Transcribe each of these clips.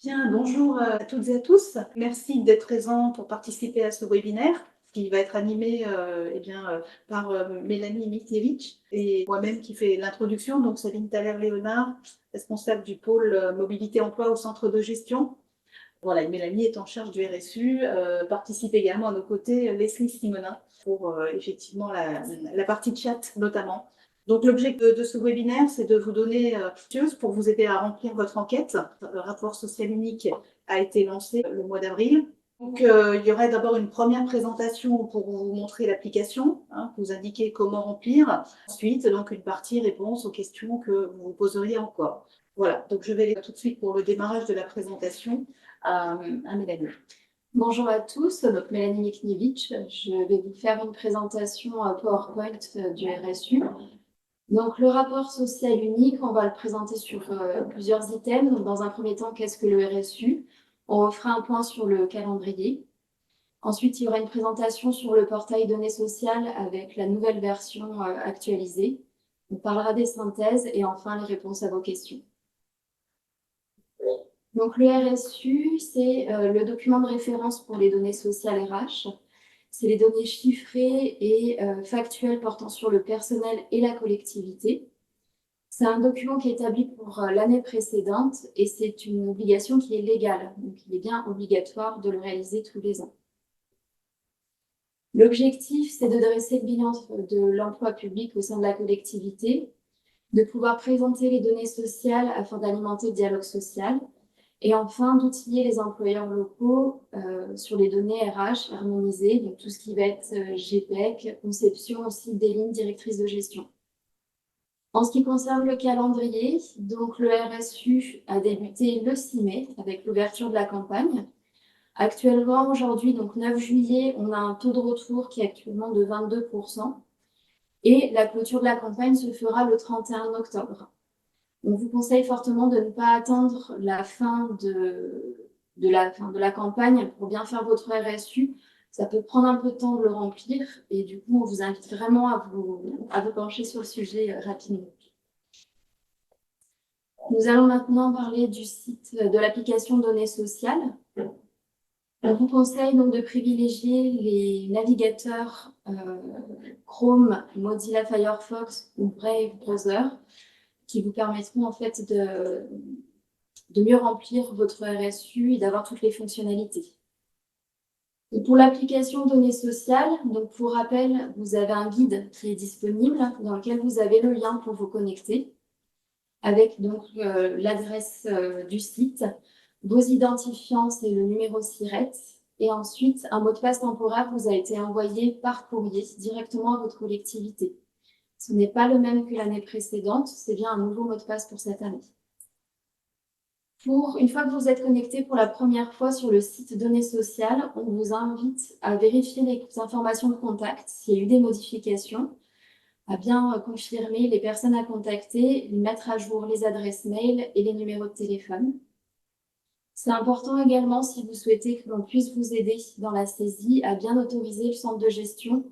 Bien, bonjour à toutes et à tous. Merci d'être présents pour participer à ce webinaire qui va être animé par Mélanie Mikniewicz et moi-même qui fais l'introduction, donc Sabine Thaler-Léonard, responsable du pôle mobilité emploi au centre de gestion. Voilà, et Mélanie est en charge du RSU, participe également à nos côtés Leslie Simonin pour effectivement la partie chat notamment. Donc l'objet de ce webinaire, c'est de vous donner pour vous aider à remplir votre enquête. Le rapport social unique a été lancé le mois d'avril. Donc il y aurait d'abord une première présentation pour vous montrer l'application, vous indiquer comment remplir. Ensuite, donc une partie réponse aux questions que vous vous poseriez encore. Voilà, donc je vais aller tout de suite pour le démarrage de la présentation à Mélanie. Bonjour à tous, donc Mélanie Mikniewicz. Je vais vous faire une présentation PowerPoint du RSU. Donc le rapport social unique, on va le présenter sur plusieurs items. Donc, dans un premier temps, qu'est-ce que le RSU? On fera un point sur le calendrier. Ensuite, il y aura une présentation sur le portail données sociales avec la nouvelle version actualisée. On parlera des synthèses et enfin les réponses à vos questions. Donc, le RSU, c'est le document de référence pour les données sociales RH. C'est les données chiffrées et factuelles portant sur le personnel et la collectivité. C'est un document qui est établi pour l'année précédente et c'est une obligation qui est légale. Donc, il est bien obligatoire de le réaliser tous les ans. L'objectif, c'est de dresser le bilan de l'emploi public au sein de la collectivité, de pouvoir présenter les données sociales afin d'alimenter le dialogue social, et enfin, d'outiller les employeurs locaux sur les données RH harmonisées, donc tout ce qui va être GPEC, conception aussi des lignes directrices de gestion. En ce qui concerne le calendrier, donc le RSU a débuté le 6 mai avec l'ouverture de la campagne. Actuellement, aujourd'hui, donc 9 juillet, on a un taux de retour qui est actuellement de 22%. Et la clôture de la campagne se fera le 31 octobre. On vous conseille fortement de ne pas attendre la fin de la campagne pour bien faire votre RSU. Ça peut prendre un peu de temps de le remplir et du coup, on vous invite vraiment à vous pencher sur le sujet rapidement. Nous allons maintenant parler du site de l'application Données sociales. On vous conseille donc de privilégier les navigateurs Chrome, Mozilla Firefox ou Brave Browser qui vous permettront en fait de mieux remplir votre RSU et d'avoir toutes les fonctionnalités. Et pour l'application Données sociales, donc pour rappel, vous avez un guide qui est disponible dans lequel vous avez le lien pour vous connecter avec donc l'adresse du site, vos identifiants, c'est le numéro SIRET, et ensuite un mot de passe temporaire vous a été envoyé par courrier directement à votre collectivité. Ce n'est pas le même que l'année précédente, c'est bien un nouveau mot de passe pour cette année. Une fois que vous êtes connecté pour la première fois sur le site Données sociales, on vous invite à vérifier les informations de contact, s'il y a eu des modifications, à bien confirmer les personnes à contacter, mettre à jour les adresses mail et les numéros de téléphone. C'est important également, si vous souhaitez que l'on puisse vous aider dans la saisie, à bien autoriser le centre de gestion,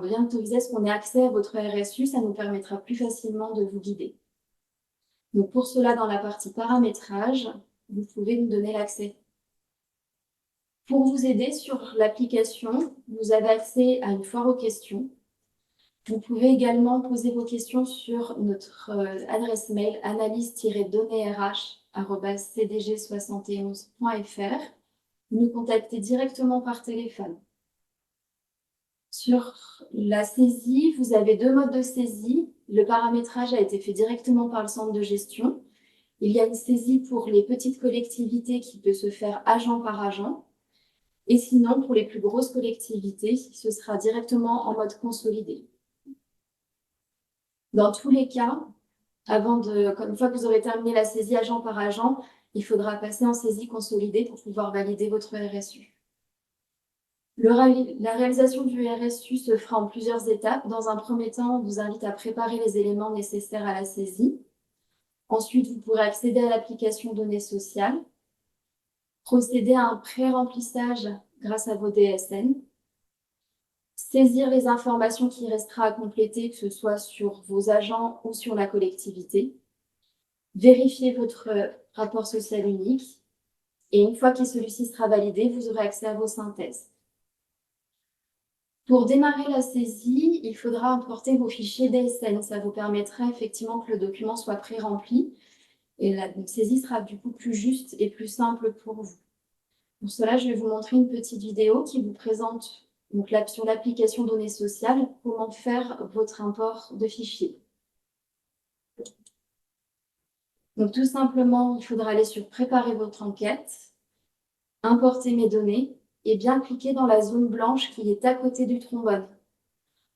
bien autoriser à ce qu'on ait accès à votre RSU, ça nous permettra plus facilement de vous guider. Donc pour cela, dans la partie paramétrage, vous pouvez nous donner l'accès. Pour vous aider sur l'application, vous avez accès à une foire aux questions. Vous pouvez également poser vos questions sur notre adresse mail analyse-données-rh@cdg71.fr. Vous nous contactez directement par téléphone. Sur la saisie, vous avez deux modes de saisie. Le paramétrage a été fait directement par le centre de gestion. Il y a une saisie pour les petites collectivités qui peut se faire agent par agent. Et sinon, pour les plus grosses collectivités, ce sera directement en mode consolidé. Dans tous les cas, une fois que vous aurez terminé la saisie agent par agent, il faudra passer en saisie consolidée pour pouvoir valider votre RSU. La réalisation du RSU se fera en plusieurs étapes. Dans un premier temps, on vous invite à préparer les éléments nécessaires à la saisie. Ensuite, vous pourrez accéder à l'application Données sociales, procéder à un pré-remplissage grâce à vos DSN, saisir les informations qui restera à compléter, que ce soit sur vos agents ou sur la collectivité. vérifier votre rapport social unique et une fois que celui-ci sera validé, vous aurez accès à vos synthèses. Pour démarrer la saisie, il faudra importer vos fichiers DSN. Ça vous permettra effectivement que le document soit pré-rempli et la saisie sera du coup plus juste et plus simple pour vous. Pour cela, je vais vous montrer une petite vidéo qui vous présente donc, sur l'application données sociales comment faire votre import de fichiers. Donc tout simplement, il faudra aller sur préparer votre enquête, importer mes données et bien cliquer dans la zone blanche qui est à côté du trombone.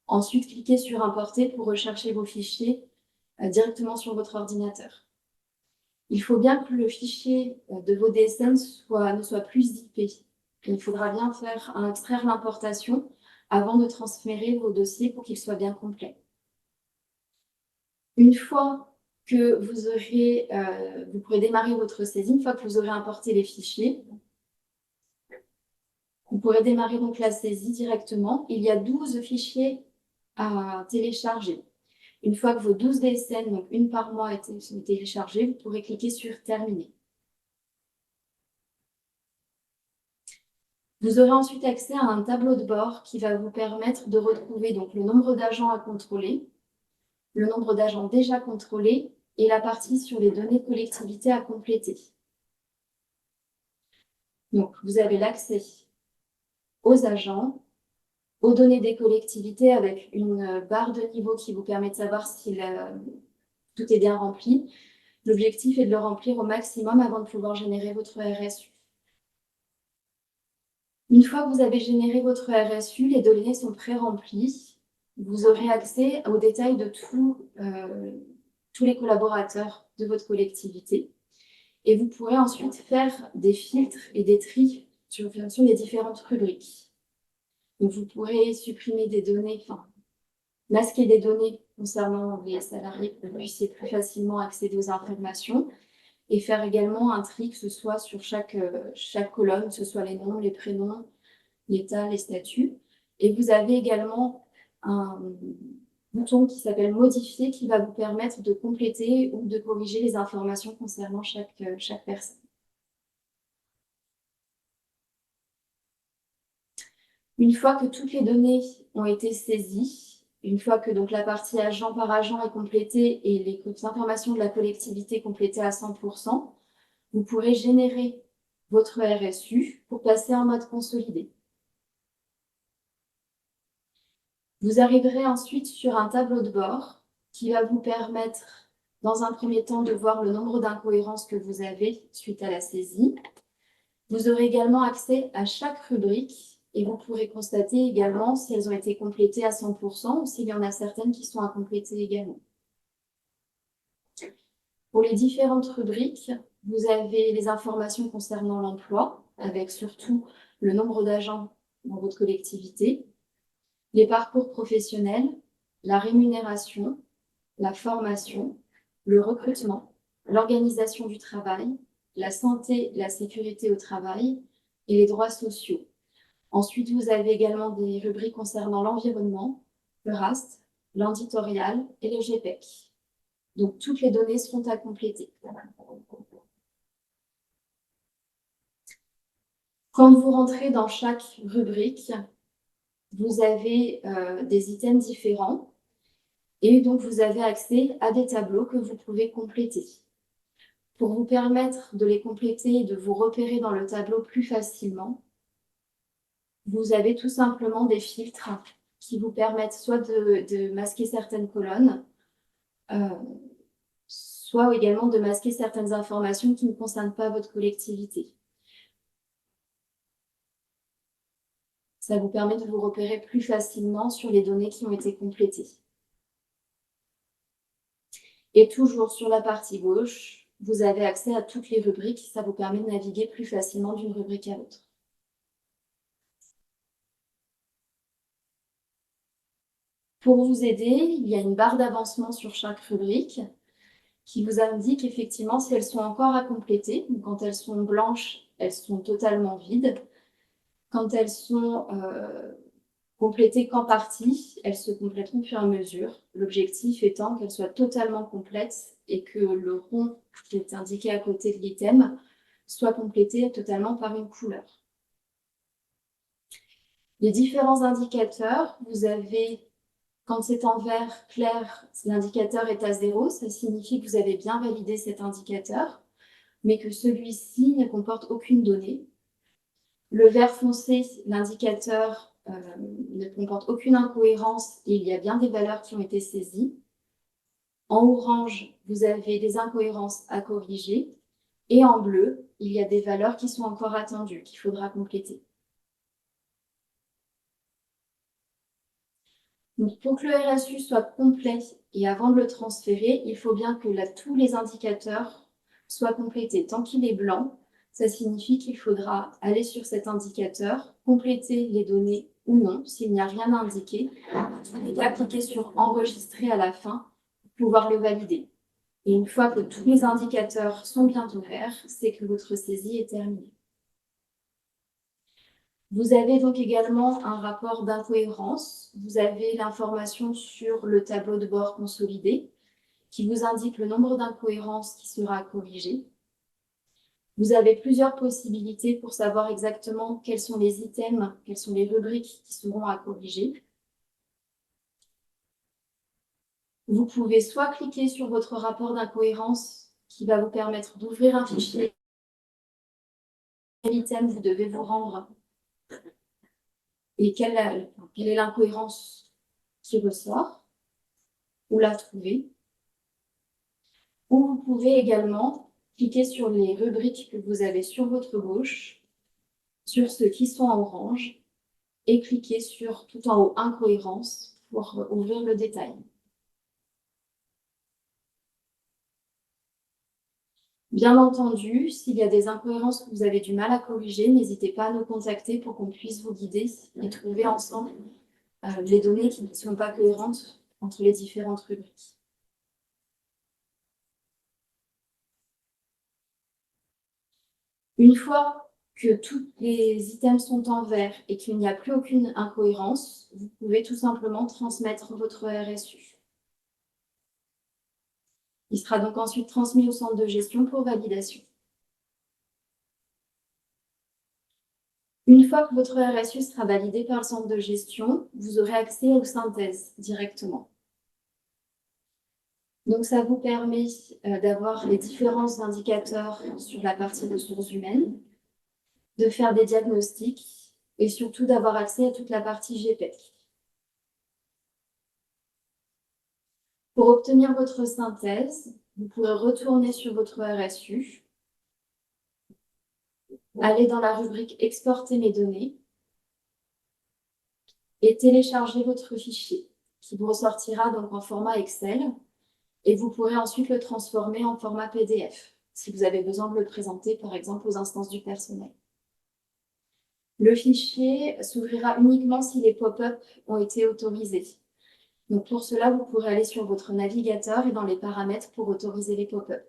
Ensuite, cliquez sur importer pour rechercher vos fichiers directement sur votre ordinateur. Il faut bien que le fichier de vos DSN ne soit plus zippé. Il faudra bien extraire l'importation avant de transférer vos dossiers pour qu'ils soient bien complets. Une fois que vous pourrez démarrer votre saisie, une fois que vous aurez importé les fichiers, vous pourrez démarrer donc la saisie directement. Il y a 12 fichiers à télécharger. Une fois que vos 12 DSN, donc une par mois, sont téléchargés, vous pourrez cliquer sur « Terminer ». Vous aurez ensuite accès à un tableau de bord qui va vous permettre de retrouver donc, le nombre d'agents à contrôler, le nombre d'agents déjà contrôlés et la partie sur les données de collectivité à compléter. Donc, vous avez l'accès aux agents, aux données des collectivités avec une barre de niveau qui vous permet de savoir si tout est bien rempli. L'objectif est de le remplir au maximum avant de pouvoir générer votre RSU. Une fois que vous avez généré votre RSU, les données sont pré-remplies. Vous aurez accès aux détails de tous les collaborateurs de votre collectivité. Et vous pourrez ensuite faire des filtres et des tris sur fonction des différentes rubriques. Donc vous pourrez supprimer des données, masquer des données concernant les salariés pour que vous puissiez plus facilement accéder aux informations et faire également un tri, que ce soit sur chaque colonne, que ce soit les noms, les prénoms, l'état, les statuts. Et vous avez également un bouton qui s'appelle « Modifier » qui va vous permettre de compléter ou de corriger les informations concernant chaque personne. Une fois que toutes les données ont été saisies, une fois que donc, la partie agent par agent est complétée et les informations de la collectivité complétées à 100%, vous pourrez générer votre RSU pour passer en mode consolidé. Vous arriverez ensuite sur un tableau de bord qui va vous permettre, dans un premier temps, de voir le nombre d'incohérences que vous avez suite à la saisie. Vous aurez également accès à chaque rubrique et vous pourrez constater également si elles ont été complétées à 100% ou s'il y en a certaines qui sont à compléter également. Pour les différentes rubriques, vous avez les informations concernant l'emploi, avec surtout le nombre d'agents dans votre collectivité, les parcours professionnels, la rémunération, la formation, le recrutement, l'organisation du travail, la santé, la sécurité au travail et les droits sociaux. Ensuite, vous avez également des rubriques concernant l'environnement, le RAST, l'enditorial et le GPEC. Donc, toutes les données seront à compléter. Quand vous rentrez dans chaque rubrique, vous avez des items différents et donc vous avez accès à des tableaux que vous pouvez compléter. Pour vous permettre de les compléter et de vous repérer dans le tableau plus facilement, vous avez tout simplement des filtres qui vous permettent soit de masquer certaines colonnes, soit également de masquer certaines informations qui ne concernent pas votre collectivité. Ça vous permet de vous repérer plus facilement sur les données qui ont été complétées. Et toujours sur la partie gauche, vous avez accès à toutes les rubriques. Ça vous permet de naviguer plus facilement d'une rubrique à l'autre. Pour vous aider, il y a une barre d'avancement sur chaque rubrique qui vous indique effectivement si elles sont encore à compléter. Donc, quand elles sont blanches, elles sont totalement vides. Quand elles sont complétées qu'en partie. Elles se compléteront au fur et à mesure. L'objectif étant qu'elles soient totalement complètes et que le rond qui est indiqué à côté de l'item soit complété totalement par une couleur. Les différents indicateurs, vous avez, quand c'est en vert clair, l'indicateur est à 0, ça signifie que vous avez bien validé cet indicateur, mais que celui-ci ne comporte aucune donnée. Le vert foncé, l'indicateur ne comporte aucune incohérence et il y a bien des valeurs qui ont été saisies. En orange, vous avez des incohérences à corriger. Et en bleu, il y a des valeurs qui sont encore attendues, qu'il faudra compléter. Donc, pour que le RSU soit complet et avant de le transférer, il faut bien que tous les indicateurs soient complétés. Tant qu'il est blanc, ça signifie qu'il faudra aller sur cet indicateur, compléter les données ou non, s'il n'y a rien à indiquer, et appliquer sur enregistrer à la fin pour pouvoir le valider. Et une fois que tous les indicateurs sont bien ouverts, c'est que votre saisie est terminée. Vous avez donc également un rapport d'incohérence. Vous avez l'information sur le tableau de bord consolidé qui vous indique le nombre d'incohérences qui sera corrigé. Vous avez plusieurs possibilités pour savoir exactement quels sont les items, quelles sont les rubriques qui seront à corriger. Vous pouvez soit cliquer sur votre rapport d'incohérence qui va vous permettre d'ouvrir un fichier. Quel item vous devez vous rendre et quelle est l'incohérence qui ressort, ou la trouver. Ou vous pouvez également cliquer sur les rubriques que vous avez sur votre gauche, sur ceux qui sont en orange, et cliquer sur tout en haut incohérence pour ouvrir le détail. Bien entendu, s'il y a des incohérences que vous avez du mal à corriger, n'hésitez pas à nous contacter pour qu'on puisse vous guider et trouver ensemble les données qui ne sont pas cohérentes entre les différentes rubriques. Une fois que tous les items sont en vert et qu'il n'y a plus aucune incohérence, vous pouvez tout simplement transmettre votre RSU. Il sera donc ensuite transmis au centre de gestion pour validation. Une fois que votre RSU sera validé par le centre de gestion, vous aurez accès aux synthèses directement. Donc, ça vous permet d'avoir les différents indicateurs sur la partie ressources humaines, de faire des diagnostics et surtout d'avoir accès à toute la partie GPEC. Pour obtenir votre synthèse, vous pourrez retourner sur votre RSU, aller dans la rubrique « Exporter mes données » et télécharger votre fichier qui vous ressortira donc en format Excel et vous pourrez ensuite le transformer en format PDF si vous avez besoin de le présenter par exemple aux instances du personnel. Le fichier s'ouvrira uniquement si les pop-up ont été autorisés. Donc pour cela, vous pourrez aller sur votre navigateur et dans les paramètres pour autoriser les pop-up.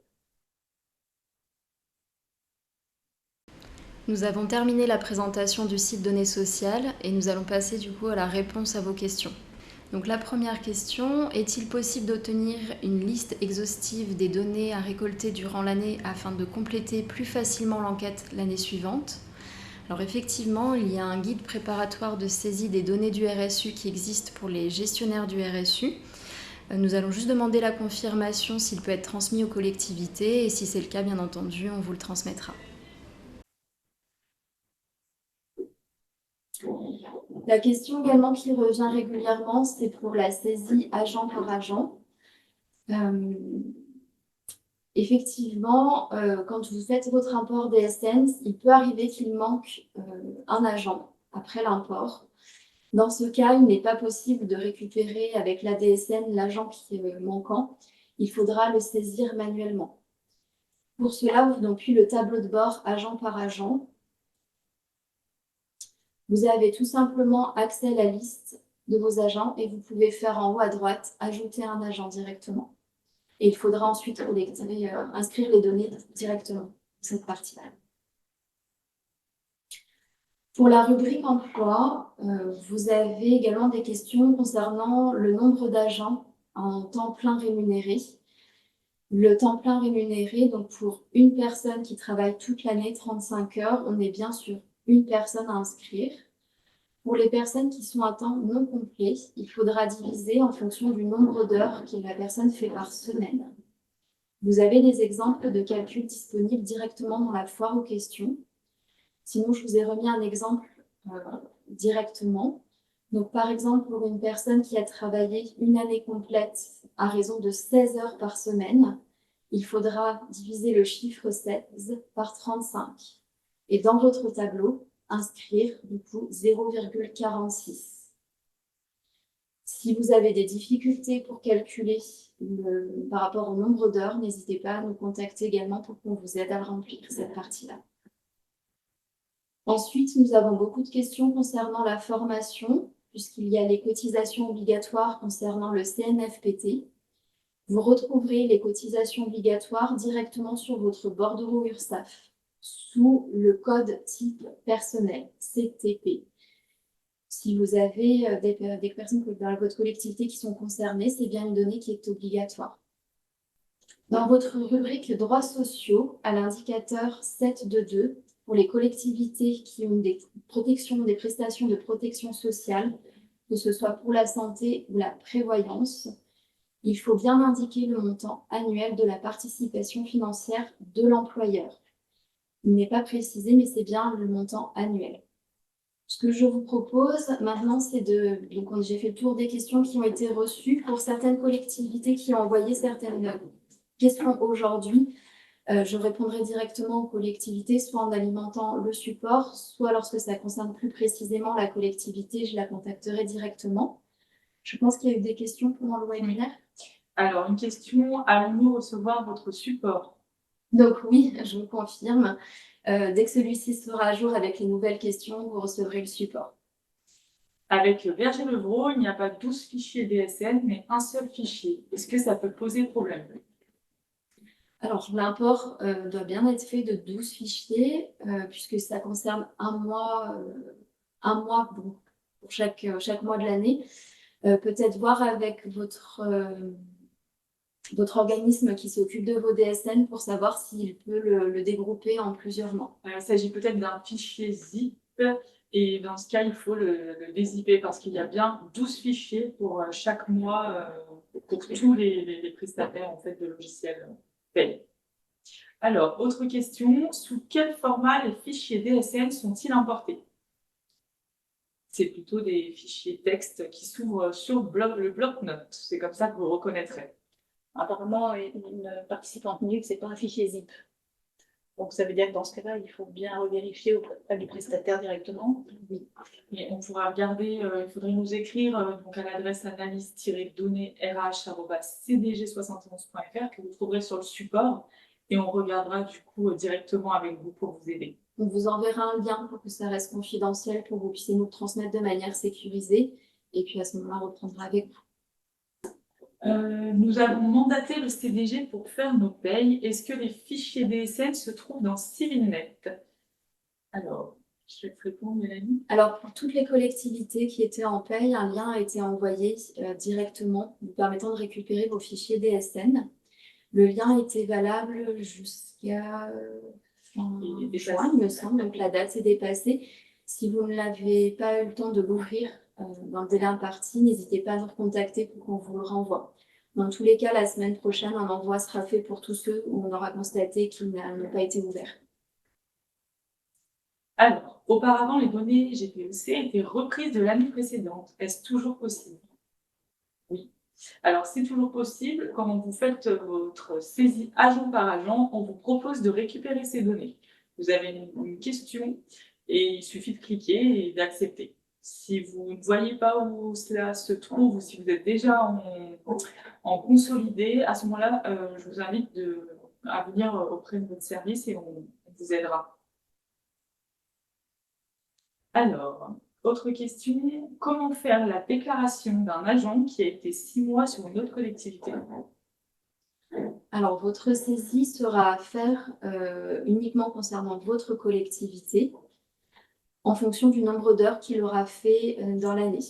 Nous avons terminé la présentation du site Données sociales et nous allons passer du coup à la réponse à vos questions. Donc la première question, est-il possible d'obtenir une liste exhaustive des données à récolter durant l'année afin de compléter plus facilement l'enquête l'année suivante ? Alors effectivement, il y a un guide préparatoire de saisie des données du RSU qui existe pour les gestionnaires du RSU. Nous allons juste demander la confirmation s'il peut être transmis aux collectivités et si c'est le cas, bien entendu, on vous le transmettra. La question également qui revient régulièrement, c'est pour la saisie agent par agent. Effectivement, quand vous faites votre import DSN, il peut arriver qu'il manque un agent après l'import. Dans ce cas, il n'est pas possible de récupérer avec la DSN l'agent qui est manquant. Il faudra le saisir manuellement. Pour cela, depuis le tableau de bord agent par agent, vous avez tout simplement accès à la liste de vos agents et vous pouvez faire en haut à droite, ajouter un agent directement. Et il faudra ensuite inscrire les données directement, cette partie-là. Pour la rubrique emploi, vous avez également des questions concernant le nombre d'agents en temps plein rémunéré. Le temps plein rémunéré, donc pour une personne qui travaille toute l'année, 35 heures, on est bien sur une personne à inscrire. Pour les personnes qui sont à temps non complet, il faudra diviser en fonction du nombre d'heures que la personne fait par semaine. Vous avez des exemples de calculs disponibles directement dans la foire aux questions. Sinon, je vous ai remis un exemple directement. Donc, par exemple, pour une personne qui a travaillé une année complète à raison de 16 heures par semaine, il faudra diviser le chiffre 16 par 35. Et dans votre tableau, inscrire du coup 0,46. Si vous avez des difficultés pour calculer par rapport au nombre d'heures, n'hésitez pas à nous contacter également pour qu'on vous aide à remplir cette partie-là. Ensuite, nous avons beaucoup de questions concernant la formation, puisqu'il y a les cotisations obligatoires concernant le CNFPT. Vous retrouverez les cotisations obligatoires directement sur votre bordereau URSSAF, sous le code type personnel, CTP. Si vous avez des personnes dans votre collectivité qui sont concernées, c'est bien une donnée qui est obligatoire. Dans votre rubrique droits sociaux, à l'indicateur 7.2.2, pour les collectivités qui ont des prestations de protection sociale, que ce soit pour la santé ou la prévoyance, il faut bien indiquer le montant annuel de la participation financière de l'employeur. Il n'est pas précisé, mais c'est bien le montant annuel. Ce que je vous propose maintenant, c'est donc j'ai fait le tour des questions qui ont été reçues pour certaines collectivités qui ont envoyé certaines questions aujourd'hui. Je répondrai directement aux collectivités, soit en alimentant le support, soit lorsque ça concerne plus précisément la collectivité, je la contacterai directement. Je pense qu'il y a eu des questions pendant le webinaire. Alors, une question, allons-nous recevoir votre support? Donc oui, je vous confirme. Dès que celui-ci sera à jour avec les nouvelles questions, vous recevrez le support. Avec Verger-Levrault, il n'y a pas 12 fichiers DSN, mais un seul fichier. Est-ce que ça peut poser problème? Alors, l'import doit bien être fait de 12 fichiers, puisque ça concerne un mois pour chaque mois de l'année. Peut-être voir avec votre organisme qui s'occupe de vos DSN pour savoir s'il peut le dégrouper en plusieurs mois. Il s'agit peut-être d'un fichier zip, et dans ce cas, il faut le dézipper parce qu'il y a bien 12 fichiers pour chaque mois, pour tous les prestataires en fait, de logiciels payés. Alors, autre question, sous quel format les fichiers DSN sont-ils importés? C'est plutôt des fichiers texte qui s'ouvrent sur le bloc-notes. C'est comme ça que vous reconnaîtrez. Apparemment, une participante nous dit que ce n'est pas un fichier zip. Donc, ça veut dire que dans ce cas-là, il faut bien revérifier auprès du prestataire directement. Oui. Et on pourra regarder, il faudrait nous écrire donc à l'adresse analyse-données-rh@cdg71.fr que vous trouverez sur le support et on regardera du coup directement avec vous pour vous aider. On vous enverra un lien pour que ça reste confidentiel, pour que vous puissiez nous le transmettre de manière sécurisée. Et puis à ce moment-là, on reprendra avec vous. Nous avons mandaté le CDG pour faire nos payes. Est-ce que les fichiers DSN se trouvent dans CivilNet? Alors, je vais te répondre, Mélanie. Alors, pour toutes les collectivités qui étaient en paye, un lien a été envoyé directement, vous permettant de récupérer vos fichiers DSN. Le lien était valable jusqu'à fin juin, il me semble, donc la date est dépassée. Si vous ne l'avez pas eu le temps de l'ouvrir dans le délai imparti, n'hésitez pas à nous recontacter pour qu'on vous le renvoie. Dans tous les cas, la semaine prochaine, un envoi sera fait pour tous ceux où on aura constaté qu'ils n'ont pas été ouverts. Alors, auparavant, les données GPEC étaient reprises de l'année précédente. Est-ce toujours possible? Oui. Alors, c'est toujours possible. Quand vous faites votre saisie agent par agent, on vous propose de récupérer ces données. Vous avez une question et il suffit de cliquer et d'accepter. Si vous ne voyez pas où cela se trouve ou si vous êtes déjà en consolidé, à ce moment-là, je vous invite à venir auprès de votre service et on vous aidera. Alors, autre question, comment faire la déclaration d'un agent qui a été 6 mois sur une autre collectivité? Alors, votre saisie sera à faire uniquement concernant votre collectivité. en fonction du nombre d'heures qu'il aura fait dans l'année.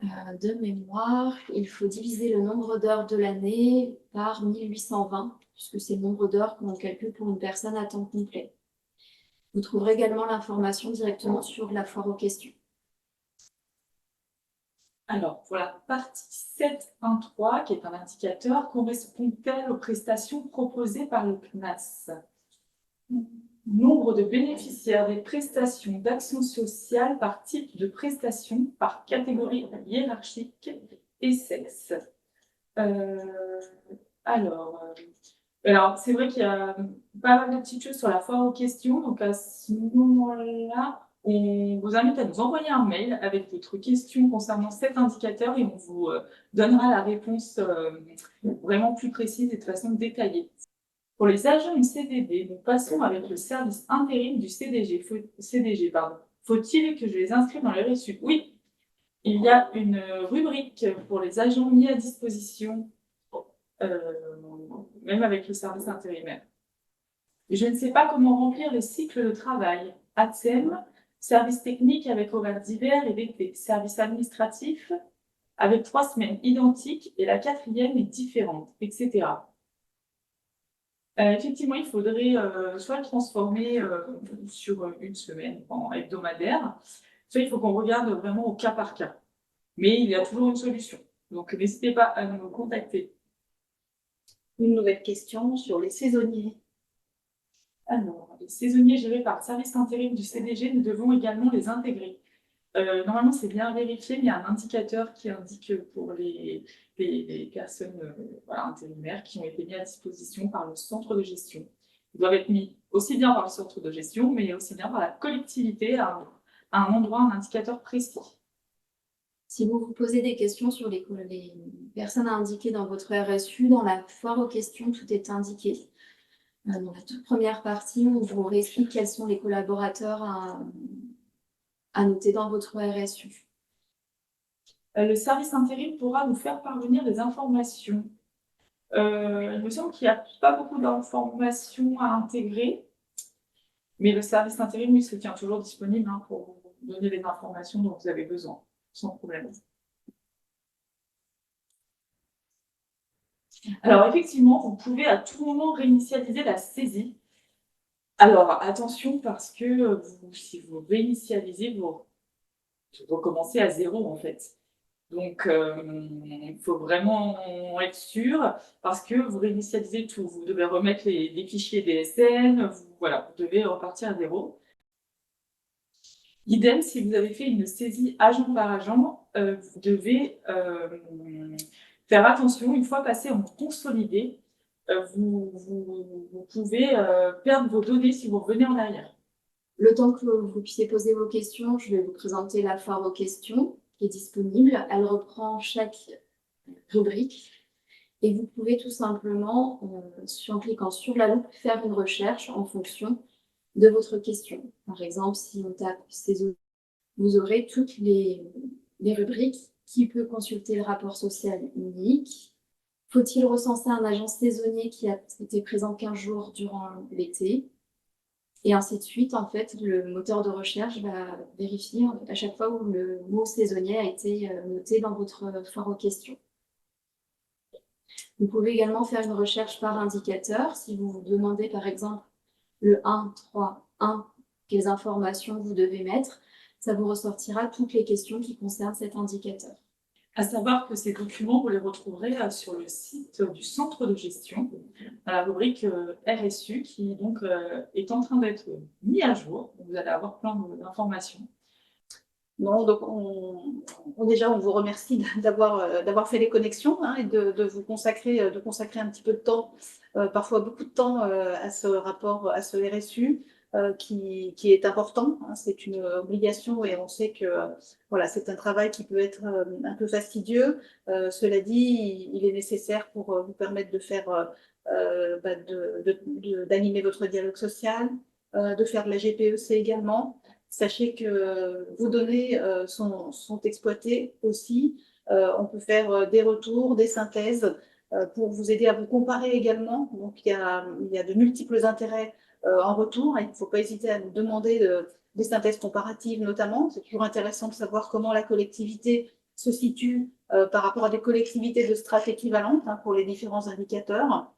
De mémoire, il faut diviser le nombre d'heures de l'année par 1820, puisque c'est le nombre d'heures qu'on calcule pour une personne à temps complet. Vous trouverez également l'information directement sur la foire aux questions. Alors, pour la partie 7.1.3, qui est un indicateur, correspond-elle aux prestations proposées par le CNAS? Nombre de bénéficiaires des prestations d'action sociale par type de prestation, par catégorie hiérarchique et sexe. Alors, c'est vrai qu'il y a pas mal de petites choses sur la foire aux questions. Donc, à ce moment-là, on vous invite à nous envoyer un mail avec votre question concernant cet indicateur et on vous donnera la réponse vraiment plus précise et de façon détaillée. Pour les agents du CDD, nous passons avec le service intérim du CDG. Faut-il que je les inscrive dans les RSU? Oui, il y a une rubrique pour les agents mis à disposition, même avec le service intérimaire. Je ne sais pas comment remplir les cycles de travail. ATSEM, service technique avec horaires d'hiver et d'été, service administratif avec 3 semaines identiques et la 4e est différente, etc. Effectivement, il faudrait soit le transformer sur une semaine en hebdomadaire, soit il faut qu'on regarde vraiment au cas par cas. Mais il y a toujours une solution. Donc, n'hésitez pas à nous contacter. Une nouvelle question sur les saisonniers. Alors, les saisonniers gérés par le service intérim du CDG, nous devons également les intégrer. Normalement, c'est bien vérifié, mais il y a un indicateur qui indique pour les personnes intérimaires qui ont été mises à disposition par le centre de gestion. Ils doivent être mis aussi bien par le centre de gestion, mais aussi bien par la collectivité à un endroit, un indicateur précis. Si vous vous posez des questions sur les personnes à indiquer dans votre RSU, dans la foire aux questions, tout est indiqué. Dans la toute première partie, on vous réexplique quels sont les collaborateurs à noter dans votre RSU. Le service intérim pourra nous faire parvenir des informations. Il me semble qu'il n'y a pas beaucoup d'informations à intégrer, mais le service intérim, lui, se tient toujours disponible pour vous donner les informations dont vous avez besoin, sans problème. Alors, effectivement, vous pouvez à tout moment réinitialiser la saisie. Alors, attention, parce que si vous réinitialisez, vous recommencez à zéro, en fait. Donc, il faut vraiment être sûr, parce que vous réinitialisez tout. Vous devez remettre les fichiers DSN, vous devez repartir à zéro. Idem, si vous avez fait une saisie agent par agent, vous devez faire attention, une fois passé en consolidé, vous pouvez perdre vos données si vous revenez en arrière. Le temps que vous puissiez poser vos questions, je vais vous présenter la foire aux questions qui est disponible. Elle reprend chaque rubrique et vous pouvez tout simplement, en cliquant sur la loupe, faire une recherche en fonction de votre question. Par exemple, si on tape saisonnier, vous aurez toutes les rubriques. Qui peut consulter le rapport social unique? Faut-il recenser un agent saisonnier qui a été présent 15 jours durant l'été? Et ainsi de suite, en fait, le moteur de recherche va vérifier à chaque fois où le mot saisonnier a été noté dans votre foire aux questions. Vous pouvez également faire une recherche par indicateur. Si vous vous demandez, par exemple, le 1.3.1, quelles informations vous devez mettre, ça vous ressortira toutes les questions qui concernent cet indicateur. À savoir que ces documents, vous les retrouverez sur le site du centre de gestion, dans la rubrique RSU, qui donc est en train d'être mis à jour. Vous allez avoir plein d'informations. Bon, donc déjà, on vous remercie d'avoir fait les connexions et de vous consacrer un petit peu de temps, parfois beaucoup de temps, à ce rapport, à ce RSU. Qui est important, c'est une obligation et on sait que c'est un travail qui peut être un peu fastidieux. Cela dit, il est nécessaire pour vous permettre de faire, d'animer votre dialogue social, de faire de la GPEC également. Sachez que vos données sont exploitées aussi. On peut faire des retours, des synthèses pour vous aider à vous comparer également. Donc, il y a de multiples intérêts en retour. Il ne faut pas hésiter à nous demander des synthèses comparatives notamment. C'est toujours intéressant de savoir comment la collectivité se situe par rapport à des collectivités de strates équivalentes pour les différents indicateurs.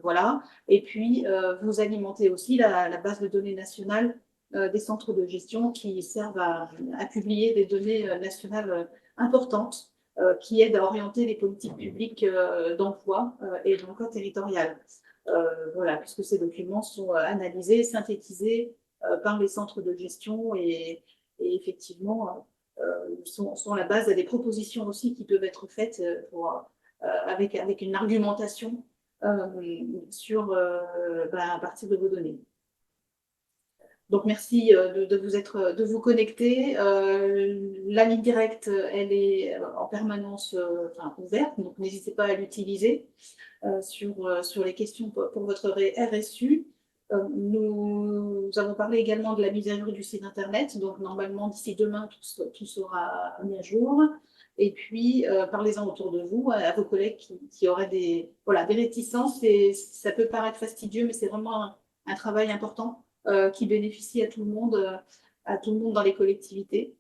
Voilà. Et puis, vous alimentez aussi la base de données nationale des centres de gestion qui servent à publier des données nationales importantes qui aident à orienter les politiques publiques d'emploi et d'emploi territorial. Voilà, puisque ces documents sont analysés, synthétisés par les centres de gestion et effectivement sont la base à des propositions aussi qui peuvent être faites avec une argumentation à partir de vos données. Donc, merci de vous connecter. La ligne directe, elle est en permanence ouverte, donc n'hésitez pas à l'utiliser sur les questions pour votre RSU. Nous avons parlé également de la mise à jour du site internet, donc normalement d'ici demain tout sera mis à jour. Et puis parlez-en autour de vous, à vos collègues qui auraient des réticences. Et ça peut paraître fastidieux, mais c'est vraiment un travail important qui bénéficie à tout le monde dans les collectivités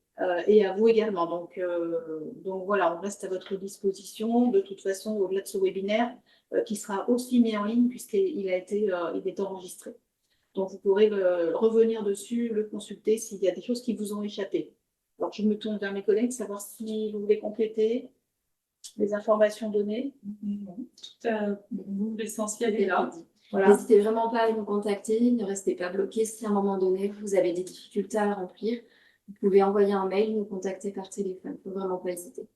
et à vous également. Donc voilà, on reste à votre disposition. De toute façon, au-delà de ce webinaire, qui sera aussi mis en ligne puisqu'il est enregistré. Donc, vous pourrez revenir dessus, le consulter s'il y a des choses qui vous ont échappé. Alors, je me tourne vers mes collègues, savoir si vous voulez compléter les informations données. L'essentiel est là. Voilà. N'hésitez vraiment pas à nous contacter, ne restez pas bloqués. Si à un moment donné, vous avez des difficultés à remplir, vous pouvez envoyer un mail, nous contacter par téléphone. Il ne faut vraiment pas hésiter.